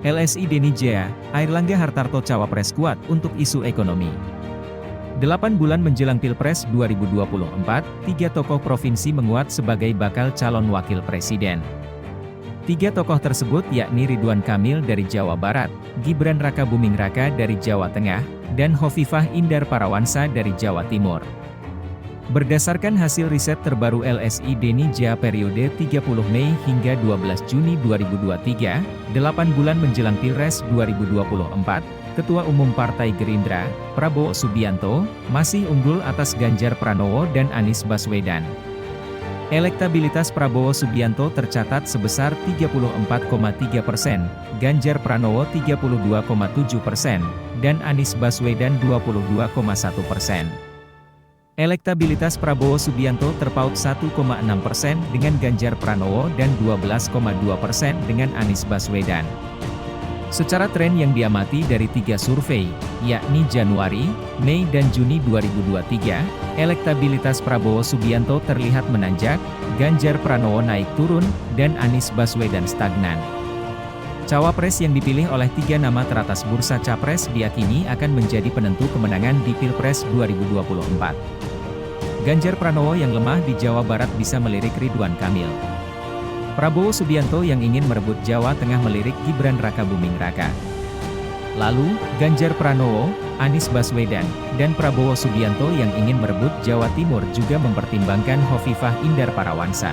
LSI Denny Jaya, Airlangga Hartarto cawapres kuat untuk isu ekonomi. 8 bulan menjelang Pilpres 2024, 3 tokoh provinsi menguat sebagai bakal calon wakil presiden. 3 tokoh tersebut yakni Ridwan Kamil dari Jawa Barat, Gibran Rakabuming Raka dari Jawa Tengah, dan Hovifah Indar Parawansa dari Jawa Timur. Berdasarkan hasil riset terbaru LSI Denny Jaya periode 30 Mei hingga 12 Juni 2023, 8 bulan menjelang Pilpres 2024, Ketua Umum Partai Gerindra, Prabowo Subianto, masih unggul atas Ganjar Pranowo dan Anies Baswedan. Elektabilitas Prabowo Subianto tercatat sebesar 34,3%, Ganjar Pranowo 32,7%, dan Anies Baswedan 22,1%. Elektabilitas Prabowo Subianto terpaut 1,6% dengan Ganjar Pranowo dan 12,2% dengan Anies Baswedan. Secara tren yang diamati dari 3 survei, yakni Januari, Mei dan Juni 2023, elektabilitas Prabowo Subianto terlihat menanjak, Ganjar Pranowo naik turun, dan Anies Baswedan stagnan. Cawapres yang dipilih oleh 3 nama teratas bursa capres diyakini akan menjadi penentu kemenangan di Pilpres 2024. Ganjar Pranowo yang lemah di Jawa Barat bisa melirik Ridwan Kamil. Prabowo Subianto yang ingin merebut Jawa Tengah melirik Gibran Rakabuming Raka. Lalu, Ganjar Pranowo, Anies Baswedan, dan Prabowo Subianto yang ingin merebut Jawa Timur juga mempertimbangkan Hovifah Indar Parawansa.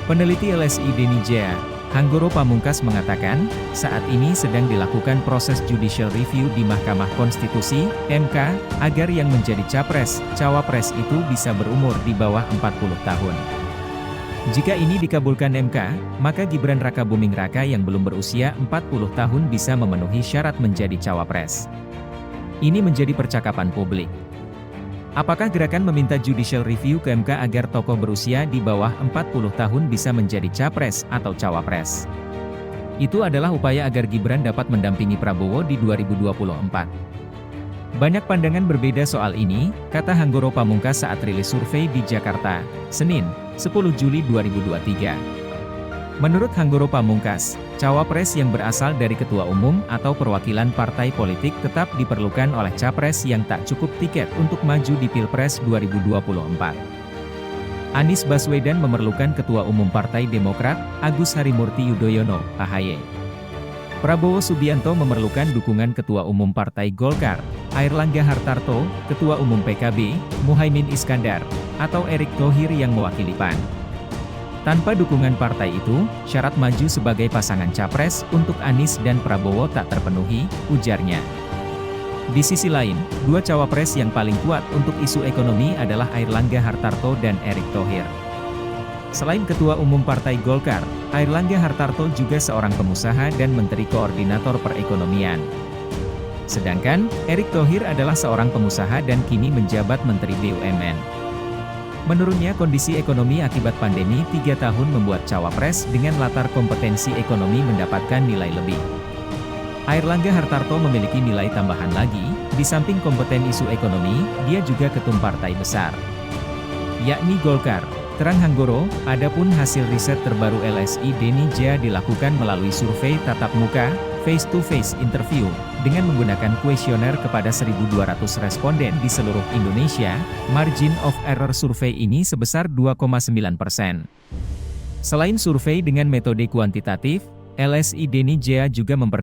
Peneliti LSI Denny Jaya, Hanggoro Pamungkas mengatakan, saat ini sedang dilakukan proses judicial review di Mahkamah Konstitusi, MK, agar yang menjadi capres, cawapres itu bisa berumur di bawah 40 tahun. Jika ini dikabulkan MK, maka Gibran Rakabuming Raka yang belum berusia 40 tahun bisa memenuhi syarat menjadi cawapres. Ini menjadi percakapan publik. Apakah gerakan meminta judicial review ke MK agar tokoh berusia di bawah 40 tahun bisa menjadi capres atau cawapres? Itu adalah upaya agar Gibran dapat mendampingi Prabowo di 2024. Banyak pandangan berbeda soal ini, kata Hanggoro Pamungkas saat rilis survei di Jakarta, Senin, 10 Juli 2023. Menurut Hanggoro Pamungkas, cawapres yang berasal dari ketua umum atau perwakilan partai politik tetap diperlukan oleh capres yang tak cukup tiket untuk maju di Pilpres 2024. Anies Baswedan memerlukan ketua umum Partai Demokrat, Agus Harimurti Yudhoyono, AHY. Prabowo Subianto memerlukan dukungan ketua umum Partai Golkar, Airlangga Hartarto, ketua umum PKB, Muhaimin Iskandar, atau Erick Thohir yang mewakili PAN. Tanpa dukungan partai itu, syarat maju sebagai pasangan capres untuk Anies dan Prabowo tak terpenuhi, ujarnya. Di sisi lain, 2 cawapres yang paling kuat untuk isu ekonomi adalah Airlangga Hartarto dan Erick Thohir. Selain Ketua Umum Partai Golkar, Airlangga Hartarto juga seorang pengusaha dan Menteri Koordinator Perekonomian. Sedangkan, Erick Thohir adalah seorang pengusaha dan kini menjabat Menteri BUMN. Menurutnya kondisi ekonomi akibat pandemi 3 tahun membuat cawapres dengan latar kompetensi ekonomi mendapatkan nilai lebih. Airlangga Hartarto memiliki nilai tambahan lagi, di samping kompeten isu ekonomi, dia juga ketum partai besar, yakni Golkar. Terang Hanggoro, adapun hasil riset terbaru LSI Denny Jaya dilakukan melalui survei tatap muka, face-to-face interview, dengan menggunakan kuesioner kepada 1.200 responden di seluruh Indonesia, margin of error survei ini sebesar 2,9%. Selain survei dengan metode kuantitatif, LSI Denny Jaya juga